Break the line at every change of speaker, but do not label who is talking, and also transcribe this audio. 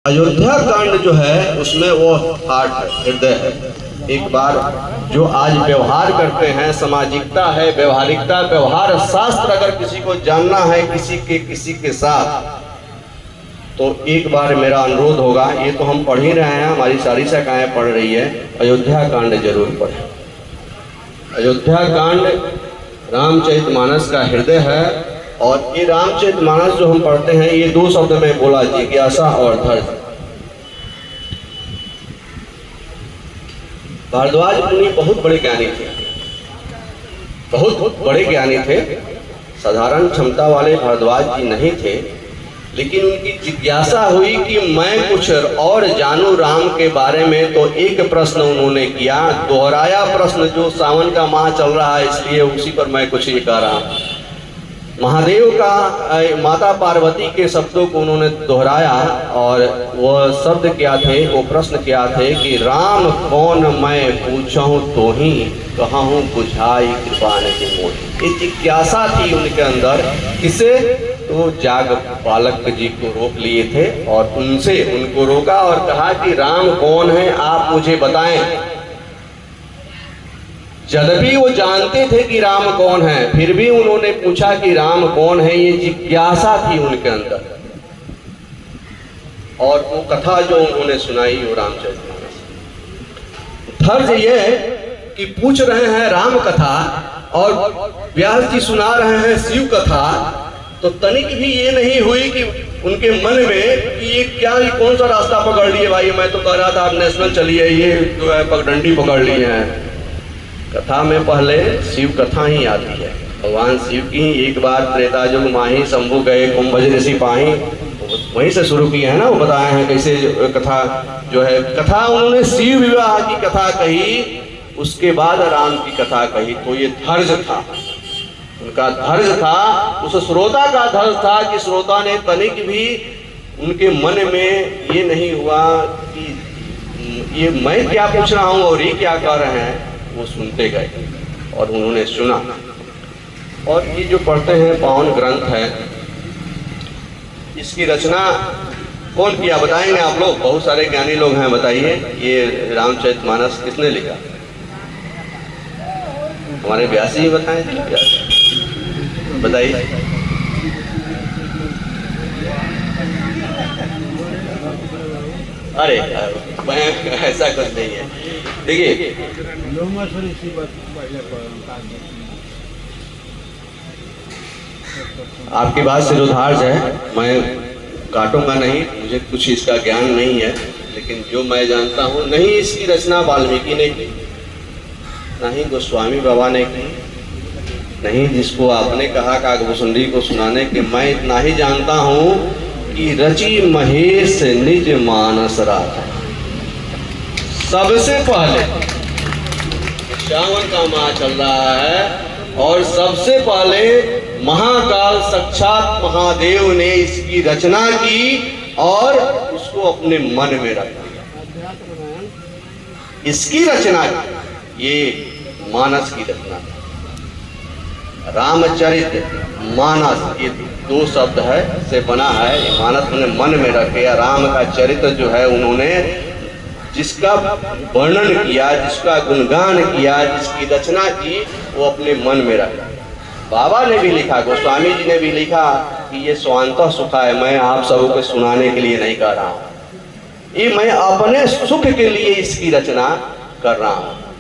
अयोध्या कांड जो है उसमें वो हार्ट है, हृदय है। एक बार जो आज व्यवहार करते हैं, सामाजिकता है, व्यवहारिकता, व्यवहार शास्त्र अगर किसी को जानना है किसी के साथ, तो एक बार मेरा अनुरोध होगा, ये तो हम पढ़ ही रहे हैं, हमारी सारी शाखाएं पढ़ रही है, अयोध्या कांड जरूर पढ़ें। अयोध्या कांड रामचरितमानस का हृदय है। और ये रामचरितमानस जो हम पढ़ते हैं, ये दो शब्द में बोला, जिज्ञासा और धैर्य। भारद्वाज मुनि बहुत बड़े ज्ञानी थे, बहुत बड़े ज्ञानी थे। साधारण क्षमता वाले भारद्वाज जी नहीं थे, लेकिन उनकी जिज्ञासा हुई कि मैं कुछ और जानूं राम के बारे में। तो एक प्रश्न उन्होंने किया, दोहराया प्रश्न, जो सावन का माह चल रहा है इसलिए उसी पर मैं कुछ ये कह रहा हूँ। महादेव का, माता पार्वती के शब्दों को उन्होंने दोहराया, और वह शब्द क्या थे, वो प्रश्न क्या थे कि राम कौन मैं पूछूं तो ही कहूँ बुझाई कृपा निधि मोहि। ये जिज्ञासा थी उनके अंदर। किसे? तो जाग बालक जी को रोक लिए थे और उनको रोका और कहा कि राम कौन है, आप मुझे बताएं। यद्यपि वो जानते थे कि राम कौन है, फिर भी उन्होंने पूछा कि राम कौन है। ये जिज्ञासा थी उनके अंदर। और वो कथा जो उन्होंने सुनाई वो रामचरितमानस। धैर्य ये कि पूछ रहे हैं राम कथा और व्यास जी सुना रहे हैं शिव कथा, तो तनिक भी ये नहीं हुई कि उनके मन में कि ये कौन सा रास्ता पकड़ लिए भाई। मैं तो कह रहा था आप नेशनल चलिए, ये जो है पगडंडी पकड़ लिए हैं। कथा में पहले शिव कथा ही आती है, भगवान शिव की। एक बार त्रेता युग माही शंभु गए कुंभज ऋषि पाही, वहीं से शुरू की है ना, वो बताए हैं कैसे कथा जो है। कथा उन्होंने शिव विवाह की कथा कही, उसके बाद राम की कथा कही। तो ये धैर्य था, उनका धैर्य था, उस श्रोता का धैर्य था कि श्रोता ने तनिक भी उनके मन में ये नहीं हुआ कि ये मैं क्या पूछ रहा हूँ और ये क्या कर रहे हैं। वो सुनते गए और उन्होंने सुना। और ये जो पढ़ते हैं पावन ग्रंथ है, इसकी रचना कौन किया बताएंगे आप लोग? बहुत सारे ज्ञानी लोग हैं, बताइए। ये रामचरितमानस किसने लिखा? हमारे व्यास जी बताएं, बताइए। अरे ऐसा कुछ नहीं है। देखिए, आपकी बात सिरोधार्ज है, मैं काटूंगा नहीं, मुझे कुछ इसका ज्ञान नहीं है, लेकिन जो मैं जानता हूँ, नहीं इसकी रचना वाल्मीकि ने की, नहीं गोस्वामी बाबा ने की, नहीं जिसको आपने कहा काकभूषुंडी को सुनाने के, मैं इतना ही जानता हूँ कि रची महेश निज मानस राधा। सबसे पहले सावन का माह चल रहा है और सबसे पहले महाकाल साक्षात महादेव ने इसकी रचना की और उसको अपने मन में रख दिया। इसकी रचना की, ये मानस की रचना। रामचरित मानस, ये दो शब्द है से बना है। मानस उन्होंने मन में रखे। राम का चरित्र जो है उन्होंने जिसका वर्णन किया, जिसका गुणगान किया, जिसकी रचना की, वो अपने मन में रखा। बाबा ने भी लिखा, गोस्वामी जी ने भी लिखा कि ये स्वांतः सुखा है, मैं आप सबको सुनाने के लिए नहीं कर रहा हूँ, ये मैं अपने सुख के लिए इसकी रचना कर रहा हूँ।